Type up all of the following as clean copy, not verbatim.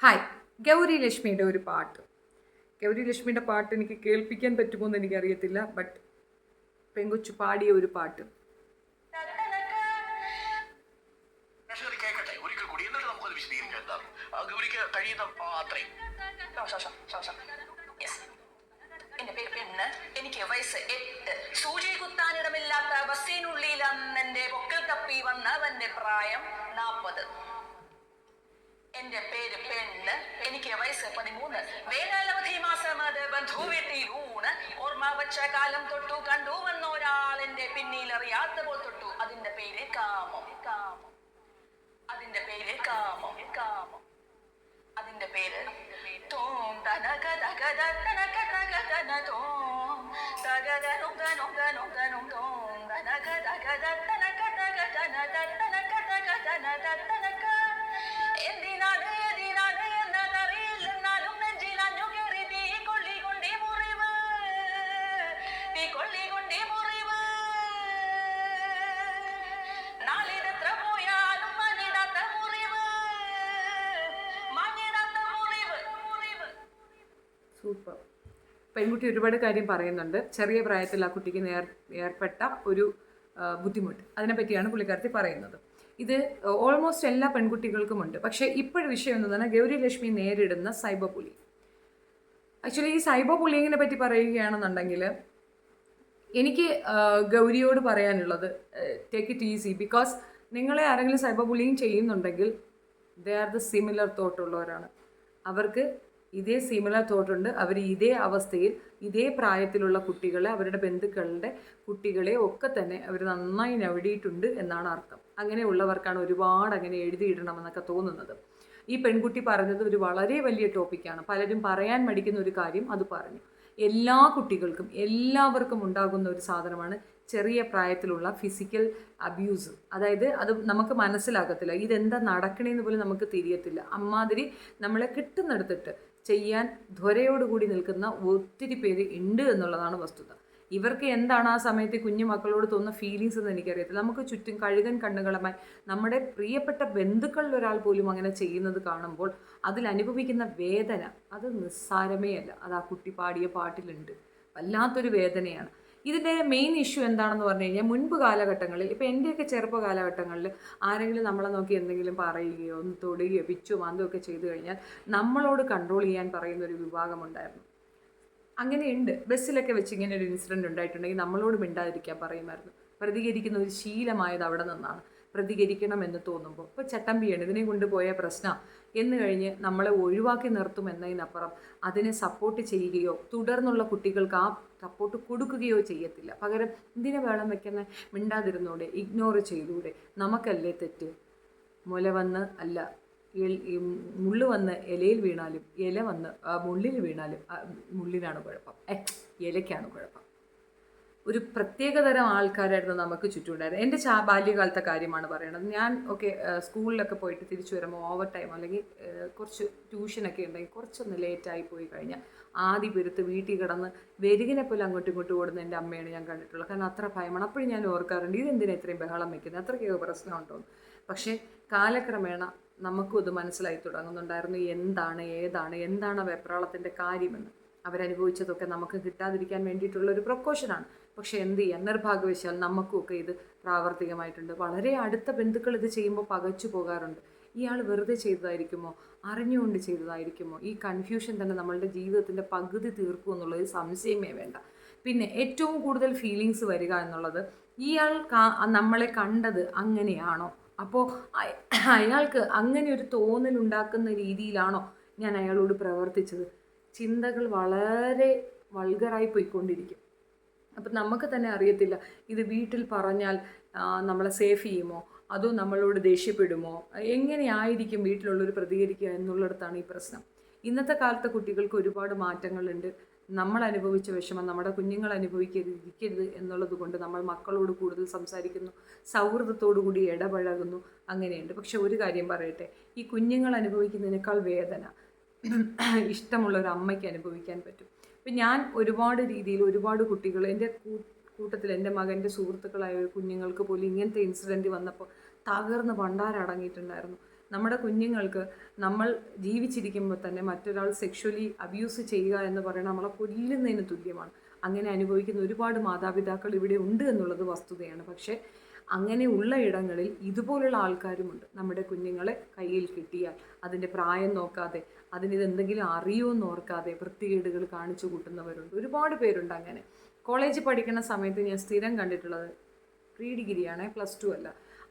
Hi, Gauri ലക്ഷ്മിയുടെ ഒരു പാട്ട്. ഗൗരി ലക്ഷ്മിയുടെ പാട്ട് എനിക്ക് കേൾപ്പിക്കാൻ പറ്റുമോ എന്ന് എനിക്കറിയത്തില്ല. ബട്ട് പെങ്കൊച്ചു പാടിയ ഒരു പാട്ട്. എന്റെ പേര് പെണ്ണ്, എനിക്ക് വയസ്സ് 8. സൂചി കുത്താനിടമില്ലാത്ത ബസ്സിനുള്ളിൽ അന്നെന്റെ പൊക്കൽ തപ്പി വന്നവന്റെ പ്രായം 40. എന്റെ പേര് പെണ്ണ്, എനിക്ക് വയസ്സ് 13. വേനലവധി മാസം അത് ബന്ധുവീട്ടിലൂണ്. ഓർമ്മ വച്ച കാലം തൊട്ടു കണ്ടു വന്ന ഒരാൾ എന്റെ പിന്നിൽ അറിയാത്തപ്പോൾ തൊട്ടു. അതിന്റെ പേര് കാമം. അതിന്റെ പേര് കാമം. അതിന്റെ പേര് തോം തനക തകത തനക തകതന തോം തകത നൊങ്ക നൊങ്ക നൊങ്ക നൊങ്ക തനക തകത തനക തകതന തനക തകതന തനക. എന്തിനാണ് എന്നതറിയില്ലെന്നാലും നെഞ്ചിലഞ്ഞു കയറി തീ കൊള്ളിക്കൊണ്ടേ മുറിവ്. നാളിതെത്ര പോയാലും മങ്ങിടാത്ത മുറിവ്. സൂപ്പർ. പെൺകുട്ടി ഒരുപാട് കാര്യം പറയുന്നുണ്ട്. ചെറിയ പ്രായത്തിൽ ആ കുട്ടിക്ക് ഏർപ്പെട്ട ഒരു ബുദ്ധിമുട്ട്, അതിനെപ്പറ്റിയാണ് പുള്ളിക്കാരത്തി പറയുന്നത്. ഇത് ഓൾമോസ്റ്റ് എല്ലാ പെൺകുട്ടികൾക്കുമുണ്ട്. പക്ഷേ ഇപ്പോഴും വിഷയം എന്ന് പറഞ്ഞാൽ ഗൗരി ലക്ഷ്മി നേരിടുന്ന സൈബർ ബുള്ളിങ്. ആക്ച്വലി ഈ സൈബർ ബുള്ളിങ്ങിനെ പറ്റി പറയുകയാണെന്നുണ്ടെങ്കിൽ എനിക്ക് ഗൗരിയോട് പറയാനുള്ളത്, ടേക്ക് ഇറ്റ് ഈസി. ബിക്കോസ് നിങ്ങളെ ആരെങ്കിലും സൈബർ ബുള്ളിങ് ചെയ്യുന്നുണ്ടെങ്കിൽ ദേ ആർ ദ സിമിലർ തോട്ടുള്ളവരാണ്. അവർക്ക് ഇതേ സിമിലർ തോട്ടുണ്ട്. അവർ ഇതേ അവസ്ഥയിൽ ഇതേ പ്രായത്തിലുള്ള കുട്ടികളെ, അവരുടെ ബന്ധുക്കളുടെ കുട്ടികളെ ഒക്കെ തന്നെ അവർ നന്നായി നവിടിയിട്ടുണ്ട് എന്നാണ് അർത്ഥം. അങ്ങനെയുള്ളവർക്കാണ് ഒരുപാട് അങ്ങനെ എഴുതിയിടണമെന്നൊക്കെ തോന്നുന്നത്. ഈ പെൺകുട്ടി പറഞ്ഞത് ഒരു വളരെ വലിയ ടോപ്പിക്കാണ്. പലരും പറയാൻ മടിക്കുന്ന ഒരു കാര്യം അത് പറഞ്ഞു. എല്ലാ കുട്ടികൾക്കും എല്ലാവർക്കും ഉണ്ടാകുന്ന ഒരു സാധനമാണ് ചെറിയ പ്രായത്തിലുള്ള ഫിസിക്കൽ അബ്യൂസ്. അതായത് അത് നമുക്ക് മനസ്സിലാകത്തില്ല, ഇതെന്താ നടക്കണേന്ന് പോലും നമുക്ക് തിരിയത്തില്ല. അമ്മാതിരി നമ്മളെ കിട്ടുന്നെടുത്തിട്ട് ചെയ്യാൻ ധ്വരയോടുകൂടി നിൽക്കുന്ന ഒത്തിരി പേര് ഉണ്ട് എന്നുള്ളതാണ് വസ്തുത. ഇവർക്ക് എന്താണ് ആ സമയത്ത് കുഞ്ഞു മക്കളോട് തോന്നുന്ന ഫീലിങ്സ് എന്ന് എനിക്കറിയത്തില്ല. നമുക്ക് ചുറ്റും കഴുകൻ കണ്ണുകളുമായി നമ്മുടെ പ്രിയപ്പെട്ട ബന്ധുക്കളിൽ ഒരാൾ പോലും അങ്ങനെ ചെയ്യുന്നത് കാണുമ്പോൾ അതിൽ അനുഭവിക്കുന്ന വേദന അത് നിസ്സാരമേ അല്ല. അത് ആ കുട്ടി പാടിയ പാട്ടിലുണ്ട്. വല്ലാത്തൊരു വേദനയാണ്. ഇതിൻ്റെ മെയിൻ ഇഷ്യൂ എന്താണെന്ന് പറഞ്ഞു കഴിഞ്ഞാൽ, മുൻപ് കാലഘട്ടങ്ങളിൽ, ഇപ്പോൾ എൻ്റെയൊക്കെ ചെറുപ്പ കാലഘട്ടങ്ങളിൽ ആരെങ്കിലും നമ്മളെ നോക്കി എന്തെങ്കിലും പറയുകയോ ഒന്ന് തൊടുകയോ പിച്ചോ മാന്തോ ഒക്കെ ചെയ്തു കഴിഞ്ഞാൽ നമ്മളോട് കൺട്രോൾ ചെയ്യാൻ പറയുന്ന ഒരു വിഭാഗമുണ്ടായിരുന്നു. അങ്ങനെയുണ്ട്. ബസ്സിലൊക്കെ വെച്ച് ഇങ്ങനെ ഒരു ഇൻസിഡൻറ്റ് ഉണ്ടായിട്ടുണ്ടെങ്കിൽ നമ്മളോട് മിണ്ടാതിരിക്കാൻ പറയുമായിരുന്നു. പ്രതികരിക്കുന്ന ഒരു ശീലമായത് അവിടെ നിന്നാണ്. പ്രതികരിക്കണമെന്ന് തോന്നുമ്പോൾ ഇപ്പോൾ ചട്ടമ്പിയാണ്, ഇതിനെ കൊണ്ടുപോയ പ്രശ്നം എന്ന് കഴിഞ്ഞ് നമ്മളെ ഒഴിവാക്കി നിർത്തുമെന്നതിനപ്പുറം അതിനെ സപ്പോർട്ട് ചെയ്യുകയോ തുടർന്നുള്ള കുട്ടികൾക്ക് ആ സപ്പോർട്ട് കൊടുക്കുകയോ ചെയ്യത്തില്ല. പകരം എന്തിനെ വേളം വയ്ക്കുന്ന, മിണ്ടാതിരുന്നൂടെ, ഇഗ്നോർ ചെയ്തൂടെ, നമുക്കല്ലേ തെറ്റ്. മുല വന്ന് അല്ല മുള്ളു വന്ന് ഇലയിൽ വീണാലും ഇല വന്ന് മുള്ളിൽ വീണാലും മുള്ളിനാണ് കുഴപ്പം, ഇലയ്ക്കാണ് കുഴപ്പം. ഒരു പ്രത്യേകതരം ആൾക്കാരായിരുന്നു നമുക്ക് ചുറ്റുമുണ്ടായിരുന്നത്. എൻ്റെ ബാല്യകാലത്തെ കാര്യമാണ് പറയണത്. ഞാൻ സ്കൂളിലൊക്കെ പോയിട്ട് തിരിച്ചു വരുമ്പോൾ ഓവർ ടൈം അല്ലെങ്കിൽ കുറച്ച് ട്യൂഷനൊക്കെ ഉണ്ടെങ്കിൽ കുറച്ചൊന്ന് ലേറ്റായി പോയി കഴിഞ്ഞാൽ ആദ്യ പെരുത്ത് വീട്ടിൽ കിടന്ന് വെരുകിനെ പോലെ അങ്ങോട്ടും ഇങ്ങോട്ടും ഓടുന്ന എൻ്റെ അമ്മയാണ് ഞാൻ കണ്ടിട്ടുള്ളത്. കാരണം അത്ര ഭയമാണ്. അപ്പോഴും ഞാൻ ഓർക്കാറുണ്ട്, ഇതെന്തിനാ ഇത്രയും ബഹളം വയ്ക്കുന്നത്, അത്രയ്ക്കൊക്കെ പ്രശ്നമുണ്ടോന്ന്. പക്ഷേ കാലക്രമേണ നമുക്കും ഇത് മനസ്സിലായി തുടങ്ങുന്നുണ്ടായിരുന്നു എന്താണ് വെപ്രാളത്തിൻ്റെ കാര്യമെന്ന്. അവരനുഭവിച്ചതൊക്കെ നമുക്ക് കിട്ടാതിരിക്കാൻ വേണ്ടിയിട്ടുള്ള ഒരു പ്രിക്കോഷനാണ്. പക്ഷേ എന്ത് ചെയ്യാൻ, നിർഭാഗ്യവശാൽ നമുക്കുമൊക്കെ ഇത് പ്രാവർത്തികമായിട്ടുണ്ട്. വളരെ അടുത്ത ബന്ധുക്കൾ ഇത് ചെയ്യുമ്പോൾ പകച്ചു പോകാറുണ്ട്. ഇയാൾ വെറുതെ ചെയ്തതായിരിക്കുമോ, അറിഞ്ഞുകൊണ്ട് ചെയ്തതായിരിക്കുമോ? ഈ കൺഫ്യൂഷൻ തന്നെ നമ്മളുടെ ജീവിതത്തിൻ്റെ പകുതി തീർക്കും എന്നുള്ളത് സംശയമേ വേണ്ട. പിന്നെ ഏറ്റവും കൂടുതൽ ഫീലിങ്സ് വരിക എന്നുള്ളത്, ഇയാൾ നമ്മളെ കണ്ടത് അങ്ങനെയാണോ, അപ്പോൾ അയാൾക്ക് അങ്ങനെ ഒരു തോന്നലുണ്ടാക്കുന്ന രീതിയിലാണോ ഞാൻ അയാളോട് പ്രവർത്തിച്ചത്? ചിന്തകൾ വളരെ വൾഗറായി പോയിക്കൊണ്ടിരിക്കും. അപ്പം നമുക്ക് തന്നെ അറിയത്തില്ല ഇത് വീട്ടിൽ പറഞ്ഞാൽ നമ്മളെ സേഫ് ചെയ്യുമോ, അതോ നമ്മളോട് ദേഷ്യപ്പെടുമോ, എങ്ങനെയായിരിക്കും വീട്ടിലുള്ളവർ പ്രതികരിക്കുക എന്നുള്ളിടത്താണ് ഈ പ്രശ്നം. ഇന്നത്തെ കാലത്തെ കുട്ടികൾക്ക് ഒരുപാട് മാറ്റങ്ങളുണ്ട്. നമ്മൾ അനുഭവിച്ച വിഷമം നമ്മുടെ കുഞ്ഞുങ്ങൾ ഇരിക്കരുത് എന്നുള്ളത് കൊണ്ട് നമ്മൾ മക്കളോട് കൂടുതൽ സംസാരിക്കുന്നു, സൗഹൃദത്തോടു കൂടി ഇടപഴകുന്നു, അങ്ങനെയുണ്ട്. പക്ഷെ ഒരു കാര്യം പറയട്ടെ, ഈ കുഞ്ഞുങ്ങൾ അനുഭവിക്കുന്നതിനേക്കാൾ വേദന ഇഷ്ടമുള്ള ഒരു അമ്മയ്ക്ക് അനുഭവിക്കാൻ പറ്റും. ഇപ്പം ഞാൻ ഒരുപാട് രീതിയിൽ ഒരുപാട് കുട്ടികൾ എൻ്റെ കൂട്ടത്തിൽ, എൻ്റെ മകൻ്റെ സുഹൃത്തുക്കളായ കുഞ്ഞുങ്ങൾക്ക് പോലും ഇങ്ങനത്തെ ഇൻസിഡൻറ്റ് വന്നപ്പോൾ തകർന്ന് പണ്ടാരടങ്ങിയിട്ടുണ്ടായിരുന്നു. നമ്മുടെ കുഞ്ഞുങ്ങൾക്ക് നമ്മൾ ജീവിച്ചിരിക്കുമ്പോൾ തന്നെ മറ്റൊരാൾ സെക്ഷുവലി അബ്യൂസ് ചെയ്യുക എന്ന് പറയുന്നത് നമ്മളെ കൊല്ലുന്നതിന് തുല്യമാണ്. അങ്ങനെ അനുഭവിക്കുന്ന ഒരുപാട് മാതാപിതാക്കൾ ഇവിടെ ഉണ്ട് എന്നുള്ളത് വസ്തുതയാണ്. പക്ഷേ അങ്ങനെയുള്ള ഇടങ്ങളിൽ ഇതുപോലുള്ള ആൾക്കാരുമുണ്ട്. നമ്മുടെ കുഞ്ഞുങ്ങളെ കയ്യിൽ കിട്ടിയാൽ അതിൻ്റെ പ്രായം നോക്കാതെ, അതിനിതെന്തെങ്കിലും അറിയുമെന്ന് ഓർക്കാതെ വൃത്തികേടുകൾ കാണിച്ചു കൂട്ടുന്നവരുണ്ട്. ഒരുപാട് പേരുണ്ട് അങ്ങനെ. കോളേജിൽ പഠിക്കുന്ന സമയത്ത് ഞാൻ സ്ഥിരം കണ്ടിട്ടുള്ളത്, പ്രീ ഡിഗ്രിയാണേ, +2 അല്ല,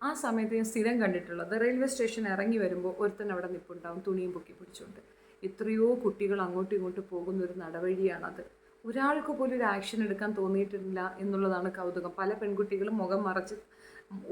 ആ സമയത്ത് ഞാൻ സ്ഥിരം കണ്ടിട്ടുള്ളത്, റെയിൽവേ സ്റ്റേഷൻ ഇറങ്ങി വരുമ്പോൾ ഒരുത്തൻ അവിടെ നിൽപ്പുണ്ടാവും തുണിയും പൊക്കി പിടിച്ചുകൊണ്ട്. എത്രയോ കുട്ടികൾ അങ്ങോട്ടും ഇങ്ങോട്ടും പോകുന്നൊരു നടവഴിയാണത്. ഒരാൾക്ക് പോലും ഒരു ആക്ഷൻ എടുക്കാൻ തോന്നിയിട്ടില്ല എന്നുള്ളതാണ് കൗതുകം. പല പെൺകുട്ടികളും മുഖം മറച്ച്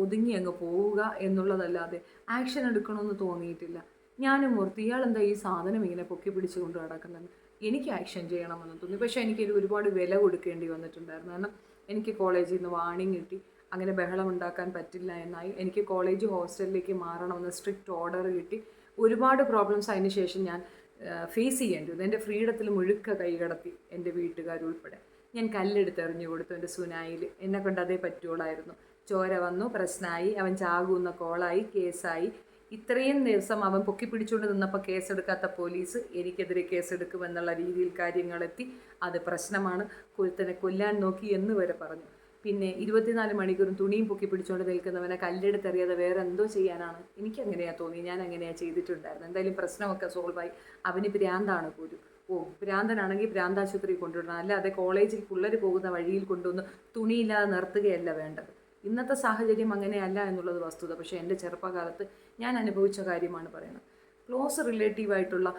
ഒതുങ്ങി അങ്ങ് പോവുക എന്നുള്ളതല്ലാതെ ആക്ഷൻ എടുക്കണമെന്ന് തോന്നിയിട്ടില്ല. ഞാനും ഓർത്ത് ഇയാളെന്താ ഈ സാധനം ഇങ്ങനെ പൊക്കി പിടിച്ചു കൊണ്ട് നടക്കുന്നത്, എനിക്ക് ആക്ഷൻ ചെയ്യണമെന്ന് തോന്നി. പക്ഷേ എനിക്കൊരു ഒരുപാട് വില കൊടുക്കേണ്ടി വന്നിട്ടുണ്ടായിരുന്നു. കാരണം എനിക്ക് കോളേജിൽ നിന്ന് വാണിംഗ് കിട്ടി, അങ്ങനെ ബഹളം ഉണ്ടാക്കാൻ പറ്റില്ല എന്നായി. എനിക്ക് കോളേജ് ഹോസ്റ്റലിലേക്ക് മാറണമെന്ന് സ്ട്രിക്റ്റ് ഓർഡർ കിട്ടി. ഒരുപാട് പ്രോബ്ലംസ് അതിന് ശേഷം ഞാൻ ഫേസ് ചെയ്യേണ്ടി വന്നു. എൻ്റെ ഫ്രീഡത്തിൽ മുഴുക്ക കൈകടത്തി എൻ്റെ വീട്ടുകാരുൾപ്പെടെ. ഞാൻ കല്ലെടുത്ത് എറിഞ്ഞു കൊടുത്തു എൻ്റെ സുനായിൽ. എന്നെ കൊണ്ട് അതേ പറ്റുള്ളായിരുന്നു. ചോര വന്നു, പ്രശ്നമായി, അവൻ ചാകുന്ന കോളായി, കേസായി. ഇത്രയും ദിവസം അവൻ പൊക്കി പിടിച്ചുകൊണ്ട് നിന്നപ്പോൾ കേസെടുക്കാത്ത പോലീസ് എനിക്കെതിരെ കേസെടുക്കുമെന്നുള്ള രീതിയിൽ കാര്യങ്ങളെത്തി. അത് പ്രശ്നമാണ്, കൊരുത്തനെ കൊല്ലാൻ നോക്കി എന്ന് വരെ പറഞ്ഞു. പിന്നെ 24 മണിക്കൂറും തുണിയും പൊക്കി പിടിച്ചുകൊണ്ട് നിൽക്കുന്നവനെ കല്ലെടുത്തെറിയാതെ വേറെ എന്തോ ചെയ്യാനാണ്? എനിക്കങ്ങനെയാണ് തോന്നി, ഞാൻ അങ്ങനെയാണ് ചെയ്തിട്ടുണ്ടായിരുന്നു. എന്തായാലും പ്രശ്നമൊക്കെ സോൾവായി. അവന് ഭ്രാന്താണ് പോലും. ഭ്രാന്തനാണെങ്കിൽ ഭ്രാന്താശുപത്രി കൊണ്ടുവിടണം, അല്ലാതെ കോളേജിൽ പിള്ളേർ പോകുന്ന വഴിയിൽ കൊണ്ടുവന്ന് തുണിയില്ലാതെ നിർത്തുകയല്ല വേണ്ടത്. ഇന്നത്തെ സാഹചര്യം അങ്ങനെയല്ല എന്നുള്ളത് വസ്തുത. പക്ഷേ എൻ്റെ ചെറുപ്പകാലത്ത് ഞാൻ അനുഭവിച്ച കാര്യമാണ് പറയുന്നത്. ക്ലോസ് റിലേറ്റീവായിട്ടുള്ള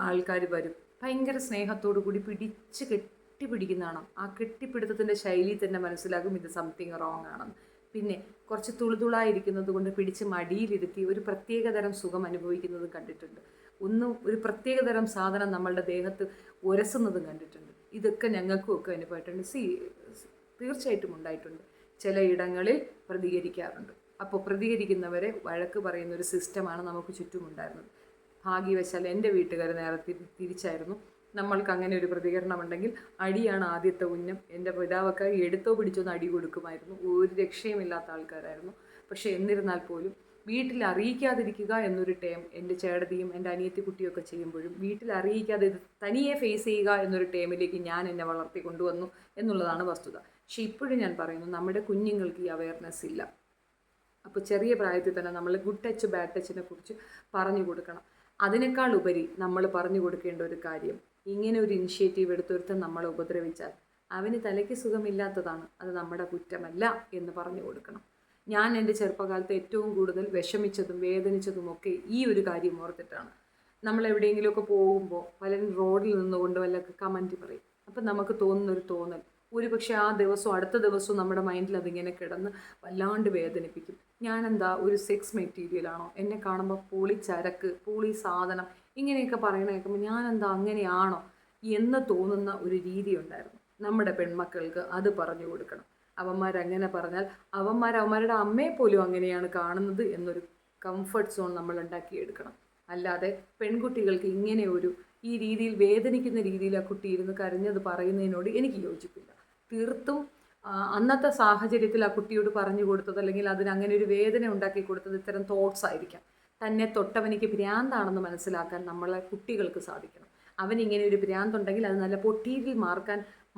ആൾക്കാർ വരും, ഭയങ്കര സ്നേഹത്തോടു കൂടി പിടിച്ച് കെട്ടിപ്പിടിക്കുന്നതാണ്. ആ കെട്ടിപ്പിടുത്തത്തിൻ്റെ ശൈലി തന്നെ മനസ്സിലാകും ഇത് സംതിങ് റോങ് ആണെന്ന്. പിന്നെ കുറച്ച് തുളുതുളായിരിക്കുന്നത് കൊണ്ട് പിടിച്ച് മടിയിലിരുത്തി ഒരു പ്രത്യേകതരം സുഖം അനുഭവിക്കുന്നതും കണ്ടിട്ടുണ്ട്. ഒരു പ്രത്യേകതരം സാധനം നമ്മളുടെ ദേഹത്ത് ഉരസുന്നതും കണ്ടിട്ടുണ്ട്. ഇതൊക്കെ ഞങ്ങൾക്കും ഒക്കെ അനുഭവമായിട്ടുണ്ട്. തീർച്ചയായിട്ടും ഉണ്ടായിട്ടുണ്ട്. ചിലയിടങ്ങളിൽ പ്രതികരിക്കാറുണ്ട്. അപ്പോൾ പ്രതികരിക്കുന്നവരെ വഴക്ക് പറയുന്നൊരു സിസ്റ്റമാണ് നമുക്ക് ചുറ്റുമുണ്ടായിരുന്നത്. ഭാഗ്യവശാൽ എൻ്റെ വീട്ടുകാർ നേരെ തിരിച്ചായിരുന്നു. നമ്മൾക്ക് അങ്ങനെ ഒരു പ്രതികരണം ഉണ്ടെങ്കിൽ അടിയാണ് ആദ്യത്തെ ഉന്നം. എൻ്റെ പിതാവൊക്കെ എടുത്തോ പിടിച്ചോന്ന് അടി കൊടുക്കുമായിരുന്നു. ഒരു രക്ഷയുമില്ലാത്ത ആൾക്കാരായിരുന്നു. പക്ഷേ എന്നിരുന്നാൽ പോലും വീട്ടിൽ അറിയിക്കാതിരിക്കുക എന്നൊരു ടേം എൻ്റെ ചേട്ടത്തിയും എൻ്റെ അനിയത്തി കുട്ടിയൊക്കെ ചെയ്യുമ്പോഴും വീട്ടിൽ അറിയിക്കാതെ ഇത് തനിയെ ഫേസ് ചെയ്യുക എന്നൊരു ടേമിലേക്ക് ഞാൻ എന്നെ വളർത്തി കൊണ്ടുവന്നു എന്നുള്ളതാണ് വസ്തുത. പക്ഷേ ഇപ്പോഴും ഞാൻ പറയുന്നു, നമ്മുടെ കുഞ്ഞുങ്ങൾക്ക് ഈ അവയർനെസ് ഇല്ല. അപ്പോൾ ചെറിയ പ്രായത്തിൽ തന്നെ നമ്മൾ ഗുഡ് ടച്ച് ബാഡ് ടച്ചിനെ കുറിച്ച് പറഞ്ഞു കൊടുക്കണം. അതിനേക്കാൾ ഉപരി നമ്മൾ പറഞ്ഞു കൊടുക്കേണ്ട ഒരു കാര്യം, ഇങ്ങനെ ഒരു ഇനിഷ്യേറ്റീവ് എടുത്തൊരുത്തൻ നമ്മളെ ഉപദ്രവിച്ചാൽ അവന് തലയ്ക്ക് സുഖമില്ലാത്തതാണ്, അത് നമ്മുടെ കുറ്റമല്ല എന്ന് പറഞ്ഞു കൊടുക്കണം. ഞാൻ എൻ്റെ ചെറുപ്പകാലത്ത് ഏറ്റവും കൂടുതൽ വിഷമിച്ചതും വേദനിച്ചതുമൊക്കെ ഈ ഒരു കാര്യം ഓർത്തിട്ടാണ്. നമ്മൾ എവിടെയെങ്കിലുമൊക്കെ പോകുമ്പോൾ പലരും റോഡിൽ നിന്നുകൊണ്ട് വല്ല കമൻറ്റ് പറയും. അപ്പം നമുക്ക് തോന്നുന്നൊരു തോന്നൽ ഒരുപക്ഷെ ആ ദിവസവും അടുത്ത ദിവസവും നമ്മുടെ മൈൻഡിൽ അതിങ്ങനെ കിടന്ന് വല്ലാണ്ട് വേദനിപ്പിക്കും. ഞാനെന്താ ഒരു സെക്സ് മെറ്റീരിയലാണോ? എന്നെ കാണുമ്പോൾ പോളി ചരക്ക്, പോളി സാധനം ഇങ്ങനെയൊക്കെ പറയണ കേൾക്കുമ്പോൾ ഞാനെന്താ അങ്ങനെയാണോ എന്ന് തോന്നുന്ന ഒരു രീതി ഉണ്ടായിരുന്നു. നമ്മുടെ പെൺമക്കൾക്ക് അത് പറഞ്ഞു കൊടുക്കണം. അവന്മാരങ്ങനെ പറഞ്ഞാൽ അവന്മാരുടെ അമ്മയെ പോലും അങ്ങനെയാണ് കാണുന്നത് എന്നൊരു കംഫർട്ട് സോൺ നമ്മൾ ഉണ്ടാക്കിയെടുക്കണം. അല്ലാതെ പെൺകുട്ടികൾക്ക് ഇങ്ങനെ ഈ രീതിയിൽ വേദനിക്കുന്ന രീതിയിൽ ആ കുട്ടി ഇരുന്ന് കരഞ്ഞത് പറയുന്നതിനോട് എനിക്ക് യോജിപ്പില്ല. തീർത്തും അന്നത്തെ സാഹചര്യത്തിൽ ആ കുട്ടിയോട് പറഞ്ഞു കൊടുത്തത്, അല്ലെങ്കിൽ അതിന് അങ്ങനെ ഒരു വേദന ഉണ്ടാക്കി കൊടുത്തത് ഇത്തരം തോട്ട്സ് ആയിരിക്കാം. തന്നെ തൊട്ടവനിക്ക് ഭ്രാന്താണെന്ന് മനസ്സിലാക്കാൻ നമ്മളെ കുട്ടികൾക്ക് സാധിക്കണം. അവനിങ്ങനെ ഒരു ഭ്രാന്തുണ്ടെങ്കിൽ അത് നല്ല പൊട്ടിയിൽ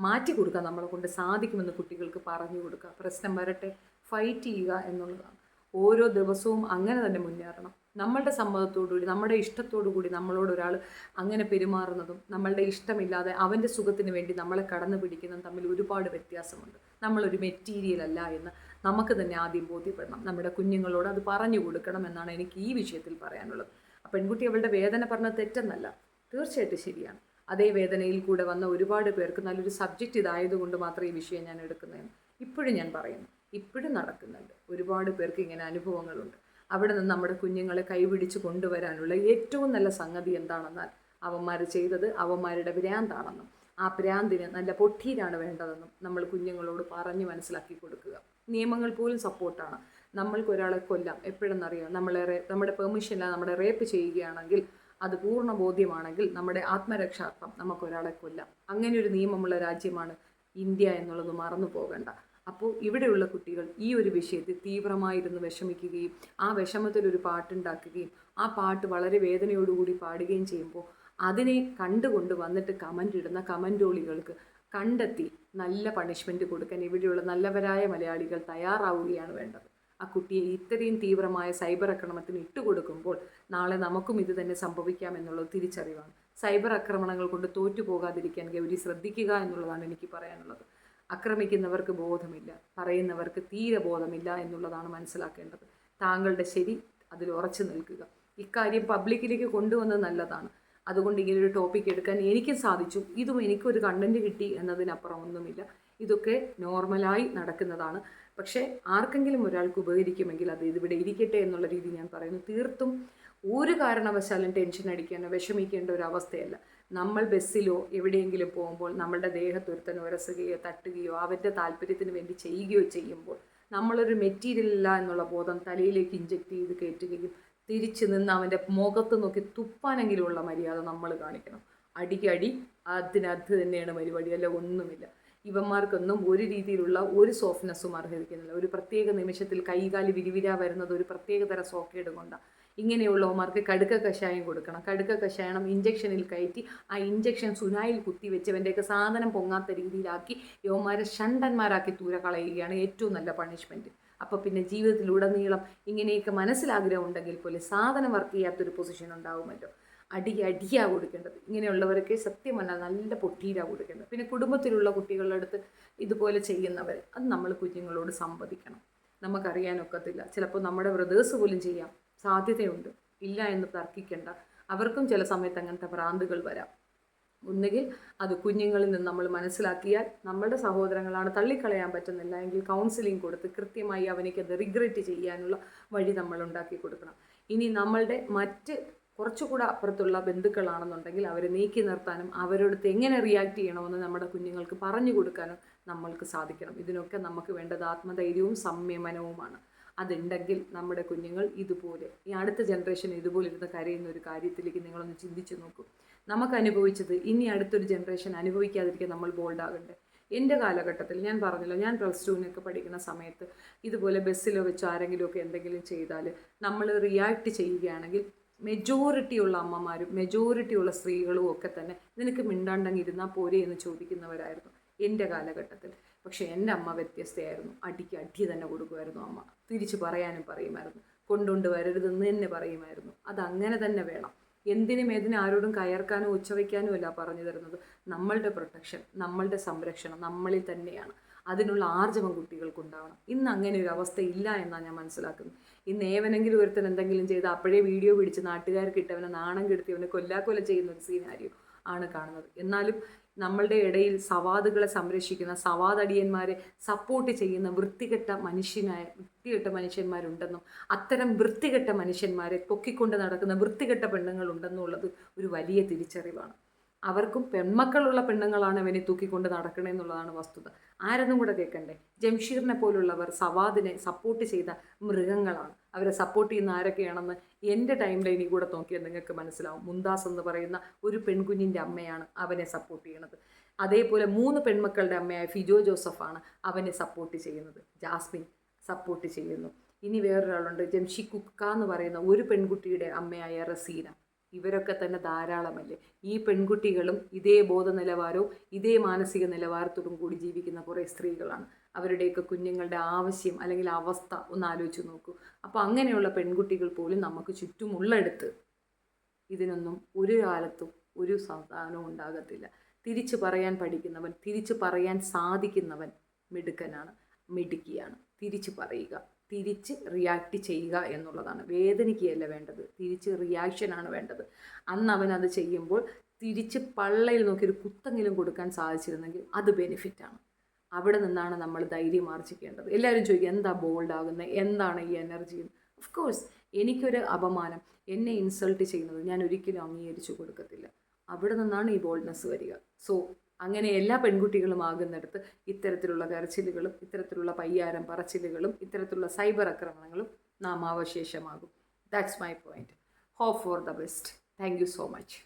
മാറ്റി കൊടുക്കാൻ നമ്മളെ കൊണ്ട് സാധിക്കുമെന്ന് കുട്ടികൾക്ക് പറഞ്ഞു കൊടുക്കുക. പ്രശ്നം വരട്ടെ, ഫൈറ്റ് ചെയ്യുക എന്നുള്ളതാണ്. ഓരോ ദിവസവും അങ്ങനെ തന്നെ മുന്നേറണം. നമ്മളുടെ സമ്മതത്തോടുകൂടി, നമ്മുടെ ഇഷ്ടത്തോടു കൂടി നമ്മളോട് ഒരാൾ അങ്ങനെ പെരുമാറുന്നതും നമ്മളുടെ ഇഷ്ടമില്ലാതെ അവൻ്റെ സുഖത്തിന് വേണ്ടി നമ്മളെ കടന്നു പിടിക്കുന്നതും തമ്മിൽ ഒരുപാട് വ്യത്യാസമുണ്ട്. നമ്മളൊരു മെറ്റീരിയൽ അല്ല എന്ന് നമുക്ക് തന്നെ ആദ്യം ബോധ്യപ്പെടണം. നമ്മുടെ കുഞ്ഞുങ്ങളോട് അത് പറഞ്ഞു കൊടുക്കണം എന്നാണ് എനിക്ക് ഈ വിഷയത്തിൽ പറയാനുള്ളത്. ആ പെൺകുട്ടി അവളുടെ വേദന പറഞ്ഞത് തെറ്റെന്നല്ല, തീർച്ചയായിട്ടും ശരിയാണ്. അതേ വേദനയിൽ കൂടെ വന്ന ഒരുപാട് പേർക്ക് നല്ലൊരു സബ്ജക്റ്റ് ഇതായതുകൊണ്ട് മാത്രമേ ഈ വിഷയം ഞാൻ എടുക്കുന്നതെന്ന് ഇപ്പോഴും ഞാൻ പറയുന്നു. ഇപ്പോഴും നടക്കുന്നുണ്ട്. ഒരുപാട് പേർക്ക് ഇങ്ങനെ അനുഭവങ്ങളുണ്ട്. അവിടെ നിന്ന് നമ്മുടെ കുഞ്ഞുങ്ങളെ കൈപിടിച്ച് കൊണ്ടുവരാനുള്ള ഏറ്റവും നല്ല സംഗതി എന്താണെന്നാൽ അവന്മാർ ചെയ്തത് അവന്മാരുടെ ഭ്രാന്താണെന്നും ആ ഭ്രാന്തിന് നല്ല പൊട്ടിയിലാണ് വേണ്ടതെന്നും നമ്മൾ കുഞ്ഞുങ്ങളോട് പറഞ്ഞ് മനസ്സിലാക്കി കൊടുക്കുക. നിയമങ്ങൾ പോലും സപ്പോർട്ടാണ്. നമ്മൾക്കൊരാളെ കൊല്ലാം എപ്പോഴെന്നറിയാം, നമ്മുടെ പെർമിഷനില്ല നമ്മുടെ റേപ്പ് ചെയ്യുകയാണെങ്കിൽ, അത് പൂർണ്ണ ബോധ്യമാണെങ്കിൽ നമ്മുടെ ആത്മരക്ഷാർത്ഥം നമുക്കൊരാളെ കൊല്ലാം. അങ്ങനെ ഒരു നിയമമുള്ള രാജ്യമാണ് ഇന്ത്യ എന്നുള്ളത് മറന്നു പോകണ്ട. അപ്പോൾ ഇവിടെയുള്ള കുട്ടികൾ ഈ ഒരു വിഷയത്തിൽ തീവ്രമായിരുന്നു വിഷമിക്കുകയും ആ വിഷമത്തിലൊരു പാട്ടുണ്ടാക്കുകയും ആ പാട്ട് വളരെ വേദനയോടുകൂടി പാടുകയും ചെയ്യുമ്പോൾ അതിനെ കണ്ടുകൊണ്ട് വന്നിട്ട് കമൻ്റ് ഇടുന്ന കമൻറ്റോളികൾക്ക് കണ്ടെത്തി നല്ല പണിഷ്മെൻറ്റ് കൊടുക്കാൻ ഇവിടെയുള്ള നല്ലവരായ മലയാളികൾ തയ്യാറാവുകയാണ് വേണ്ടത്. ആ കുട്ടിയെ ഇത്രയും തീവ്രമായ സൈബർ ആക്രമണത്തിന് ഇട്ടുകൊടുക്കുമ്പോൾ നാളെ നമുക്കും ഇത് തന്നെ സംഭവിക്കാമെന്നുള്ളത് തിരിച്ചറിവാണ്. സൈബർ ആക്രമണങ്ങൾ കൊണ്ട് തോറ്റുപോകാതിരിക്കാൻ ഗൗരി ശ്രദ്ധിക്കുക എന്നുള്ളതാണ് എനിക്ക് പറയാനുള്ളത്. ആക്രമിക്കുന്നവർക്ക് ബോധമില്ല, പറയുന്നവർക്ക് തീരെ ബോധമില്ല എന്നുള്ളതാണ് മനസ്സിലാക്കേണ്ടത്. താങ്കളുടെ ശരി അതിൽ ഉറച്ചു നിൽക്കുക. ഇക്കാര്യം പബ്ലിക്കിലേക്ക് കൊണ്ടുവന്നത് നല്ലതാണ്. അതുകൊണ്ട് ഇങ്ങനൊരു ടോപ്പിക് എടുക്കാൻ എനിക്കും സാധിച്ചു. ഇതും എനിക്കൊരു കണ്ടൻറ്റ് കിട്ടി എന്നതിനപ്പുറം ഒന്നുമില്ല. ഇതൊക്കെ നോർമലായി നടക്കുന്നതാണ്. പക്ഷേ ആർക്കെങ്കിലും ഒരാൾക്ക് ഉപകരിക്കുമെങ്കിൽ അത് ഇതിവിടെ ഇരിക്കട്ടെ എന്നുള്ള രീതി ഞാൻ പറയുന്നു. തീർത്തും ഒരു കാരണവശാലും ടെൻഷൻ അടിക്കാനോ വിഷമിക്കേണ്ട ഒരു അവസ്ഥയല്ല. നമ്മൾ ബസ്സിലോ എവിടെയെങ്കിലും പോകുമ്പോൾ നമ്മളുടെ ദേഹത്തൊരുത്തൻ ഉരസുകയോ തട്ടുകയോ അവൻ്റെ താല്പര്യത്തിന് വേണ്ടി ചെയ്യുകയോ ചെയ്യുമ്പോൾ നമ്മളൊരു മെറ്റീരിയൽ ഇല്ല എന്നുള്ള ബോധം തലയിലേക്ക് ഇഞ്ചക്ട് ചെയ്ത് കയറ്റുകയും തിരിച്ചു നിന്ന് അവൻ്റെ മുഖത്ത് നോക്കി തുപ്പാനെങ്കിലുമുള്ള മര്യാദ നമ്മൾ കാണിക്കണം. അടിക്കടി അതിനകത്ത് തന്നെയാണ് പരിപാടി, അല്ല ഒന്നുമില്ല. ഇവന്മാർക്കൊന്നും ഒരു രീതിയിലുള്ള ഒരു സോഫ്റ്റ്നെസ്സും അർഹിക്കുന്നില്ല. ഒരു പ്രത്യേക നിമിഷത്തിൽ കൈകാലി വിരിവിരാ വരുന്നത് ഒരു പ്രത്യേകതര സോക്കേട് കൊണ്ടാണ്. ഇങ്ങനെയുള്ളവന്മാർക്ക് കടുക്ക കഷായം കൊടുക്കണം. കടുക്ക കഷായം ഇഞ്ചക്ഷനിൽ കയറ്റി ആ ഇഞ്ചക്ഷൻ സുനായിൽ കുത്തിവെച്ചവൻ്റെയൊക്കെ സാധനം പൊങ്ങാത്ത രീതിയിലാക്കി യവന്മാരെ ഷണ്ടന്മാരാക്കി ദൂരെ കളയുകയാണ് ഏറ്റവും നല്ല പണിഷ്മെൻറ്റ്. അപ്പോൾ പിന്നെ ജീവിതത്തിലുടനീളം ഇങ്ങനെയൊക്കെ മനസ്സിലാഗ്രഹം ഉണ്ടെങ്കിൽ പോലും സാധനം വർക്ക് ചെയ്യാത്തൊരു പൊസിഷൻ ഉണ്ടാവുമല്ലോ. അടിയാ കൊടുക്കേണ്ടത്. ഇങ്ങനെയുള്ളവർക്ക് സത്യം പറഞ്ഞാൽ നല്ല പൊട്ടീരാ കൊടുക്കേണ്ടത്. പിന്നെ കുടുംബത്തിലുള്ള കുട്ടികളുടെ അടുത്ത് ഇതുപോലെ ചെയ്യുന്നവർ അത് നമ്മൾ കുഞ്ഞുങ്ങളോട് സംവദിക്കണം. നമുക്കറിയാനൊക്കത്തില്ല. ചിലപ്പോൾ നമ്മുടെ ബ്രദേഴ്സ് പോലും ചെയ്യാം, സാധ്യതയുണ്ട്, ഇല്ല എന്ന് തർക്കിക്കേണ്ട. അവർക്കും ചില സമയത്ത് അങ്ങനത്തെ ഭ്രാന്തുകൾ വരാം. ഒന്നുകിൽ അത് കുഞ്ഞുങ്ങളിൽ നിന്ന് നമ്മൾ മനസ്സിലാക്കിയാൽ നമ്മളുടെ സഹോദരങ്ങളാണ്, തള്ളിക്കളയാൻ പറ്റുന്നില്ല എങ്കിൽ കൗൺസിലിംഗ് കൊടുത്ത് കൃത്യമായി അവനിക്കത് റിഗ്രറ്റ് ചെയ്യാനുള്ള വഴി നമ്മൾ ഉണ്ടാക്കി കൊടുക്കണം. ഇനി നമ്മളുടെ മറ്റ് കുറച്ചുകൂടെ അപ്പുറത്തുള്ള ബന്ധുക്കളാണെന്നുണ്ടെങ്കിൽ അവരെ നീക്കി നിർത്താനും അവരോടത്ത് എങ്ങനെ റിയാക്ട് ചെയ്യണമെന്ന് നമ്മുടെ കുഞ്ഞുങ്ങൾക്ക് പറഞ്ഞു കൊടുക്കാനും നമ്മൾക്ക് സാധിക്കണം. ഇതിനൊക്കെ നമുക്ക് വേണ്ടത് ആത്മധൈര്യവും സംയമനവുമാണ്. അതുണ്ടെങ്കിൽ നമ്മുടെ കുഞ്ഞുങ്ങൾ ഇതുപോലെ ഈ അടുത്ത ജനറേഷൻ ഇതുപോലെ ഇരുന്ന് കരയുന്ന ഒരു കാര്യത്തിലേക്ക് നിങ്ങളൊന്ന് ചിന്തിച്ചു നോക്കൂ. നമുക്ക് അനുഭവിച്ചത് ഇനി അടുത്തൊരു ജനറേഷൻ അനുഭവിക്കാതിരിക്കാൻ നമ്മൾ ബോൾഡാകണ്ടേ. എൻ്റെ കാലഘട്ടത്തിൽ ഞാൻ പറഞ്ഞല്ലോ, ഞാൻ +2 പഠിക്കുന്ന സമയത്ത് ഇതുപോലെ ബസ്സിലോ വെച്ചോ ആരെങ്കിലുമൊക്കെ എന്തെങ്കിലും ചെയ്താൽ നമ്മൾ റിയാക്ട് ചെയ്യുകയാണെങ്കിൽ മെജോറിറ്റിയുള്ള അമ്മമാരും മെജോറിറ്റിയുള്ള സ്ത്രീകളും ഒക്കെ തന്നെ നിനക്ക് മിണ്ടാണ്ടങ്ങിരുന്നാൽ പോരെ എന്ന് ചോദിക്കുന്നവരായിരുന്നു എൻ്റെ കാലഘട്ടത്തിൽ. പക്ഷേ എൻ്റെ അമ്മ വ്യത്യസ്തയായിരുന്നു. അടിക്ക് അടി തന്നെ കൊടുക്കുമായിരുന്നു അമ്മ. തിരിച്ച് പറയാനും പറയുമായിരുന്നു. കൊണ്ടുകൊണ്ട് വരരുതെന്ന് തന്നെ പറയുമായിരുന്നു. അതങ്ങനെ തന്നെ വേണം. എന്തിനും ഏതിനും ആരോടും കയർക്കാനോ ഉച്ചവയ്ക്കാനോ അല്ല പറഞ്ഞു തരുന്നത്. നമ്മളുടെ പ്രൊട്ടക്ഷൻ, നമ്മളുടെ സംരക്ഷണം നമ്മളിൽ തന്നെയാണ്. അതിനുള്ള ആർജവം കുട്ടികൾക്കുണ്ടാവണം. ഇന്ന് അങ്ങനെ ഒരു അവസ്ഥ ഇല്ല എന്നാണ് ഞാൻ മനസ്സിലാക്കുന്നത്. ഇന്ന് ഏവനെങ്കിലും ഒരുത്തൻ എന്തെങ്കിലും ചെയ്ത് അപ്പോഴേ വീഡിയോ പിടിച്ച് നാട്ടുകാർക്ക് ഇട്ടവനെ നാണം കെടുത്തി അവനെ കൊല്ലാക്കൊല ചെയ്യുന്ന ഒരു സീനാരിയോ ആണ് കാണുന്നത്. എന്നാലും നമ്മളുടെ ഇടയിൽ സവാദുകളെ സംരക്ഷിക്കുന്ന സവാദടിയന്മാരെ സപ്പോർട്ട് ചെയ്യുന്ന വൃത്തികെട്ട മനുഷ്യന്മാരുണ്ടെന്നും അത്തരം വൃത്തികെട്ട മനുഷ്യന്മാരെ പൊക്കിക്കൊണ്ട് നടക്കുന്ന വൃത്തികെട്ട പെണ്ണുങ്ങളുണ്ടെന്നുള്ളത് ഒരു വലിയ തിരിച്ചറിവാണ്. അവർക്കും പെൺമക്കളുള്ള പെണ്ണുങ്ങളാണ് അവനെ തൂക്കിക്കൊണ്ട് നടക്കണേ എന്നുള്ളതാണ് വസ്തുത. ആരെന്നും കൂടെ കേൾക്കണ്ടേ. ജംഷീറിനെ പോലുള്ളവർ സവാദിനെ സപ്പോർട്ട് ചെയ്ത മൃഗങ്ങളാണ്. അവരെ സപ്പോർട്ട് ചെയ്യുന്ന ആരൊക്കെയാണെന്ന് എൻ്റെ ടൈം ലൈനിൽ കൂടെ നോക്കിയാൽ നിങ്ങൾക്ക് മനസ്സിലാവും. മുന്താസ് എന്ന് പറയുന്ന ഒരു പെൺകുഞ്ഞിൻ്റെ അമ്മയാണ് അവനെ സപ്പോർട്ട് ചെയ്യണത്. അതേപോലെ 3 പെൺമക്കളുടെ അമ്മയായ ഫിജോ ജോസഫാണ് അവനെ സപ്പോർട്ട് ചെയ്യുന്നത്. ജാസ്മിൻ സപ്പോർട്ട് ചെയ്യുന്നു. ഇനി വേറൊരാളുണ്ട്, ജംഷി കുക്ക എന്ന് പറയുന്ന ഒരു പെൺകുട്ടിയുടെ അമ്മയായ റസീന. ഇവരൊക്കെ തന്നെ ധാരാളമല്ലേ. ഈ പെൺകുട്ടികളും ഇതേ ബോധ നിലവാരവും ഇതേ മാനസിക നിലവാരത്തോടും കൂടി ജീവിക്കുന്ന കുറേ സ്ത്രീകളാണ്. അവരുടെയൊക്കെ കുഞ്ഞുങ്ങളുടെ ആവശ്യം അല്ലെങ്കിൽ അവസ്ഥ ഒന്ന് ആലോചിച്ച് നോക്കൂ. അപ്പോൾ അങ്ങനെയുള്ള പെൺകുട്ടികൾ പോലും നമുക്ക് ചുറ്റുമുള്ളെടുത്ത് ഇതിനൊന്നും ഒരു കാലത്തും ഒരു സന്താനവും ഉണ്ടാകത്തില്ല. തിരിച്ചു പറയാൻ പഠിക്കുന്നവൻ, തിരിച്ചു പറയാൻ സാധിക്കുന്നവൻ മിടുക്കനാണ്, മിടുക്കിയാണ്. തിരിച്ചു പറയുക, തിരിച്ച് റിയാക്ട് ചെയ്യുക എന്നുള്ളതാണ്. വേദനിക്കുകയല്ല വേണ്ടത്, തിരിച്ച് റിയാക്ഷനാണ് വേണ്ടത്. അന്ന് അവൻ അത് ചെയ്യുമ്പോൾ തിരിച്ച് പള്ളയിൽ നോക്കി ഒരു കുത്തെങ്കിലും കൊടുക്കാൻ സാധിച്ചിരുന്നെങ്കിൽ അത് ബെനിഫിറ്റാണ്. അവിടെ നിന്നാണ് നമ്മൾ ധൈര്യം ആർജിക്കേണ്ടത്. എല്ലാവരും ചോദിക്കും എന്താ ബോൾഡാകുന്നത്, എന്താണ് ഈ എനർജി? ഓഫ് കോഴ്സ് എനിക്കൊരു അപമാനം, എന്നെ ഇൻസൾട്ട് ചെയ്യുന്നത് ഞാൻ ഒരിക്കലും അംഗീകരിച്ചു കൊടുക്കത്തില്ല. അവിടെ നിന്നാണ് ഈ ബോൾഡ്നെസ് വരിക. സോ അങ്ങനെ എല്ലാ പെൺകുട്ടികളും ആകുന്നിടത്ത് ഇത്തരത്തിലുള്ള കരച്ചിലുകളും ഇത്തരത്തിലുള്ള പയ്യാരം പറച്ചിലുകളും ഇത്തരത്തിലുള്ള സൈബർ ആക്രമണങ്ങളും നാമാവശേഷമാകും. That's my point. Hope for the best. Thank you so much.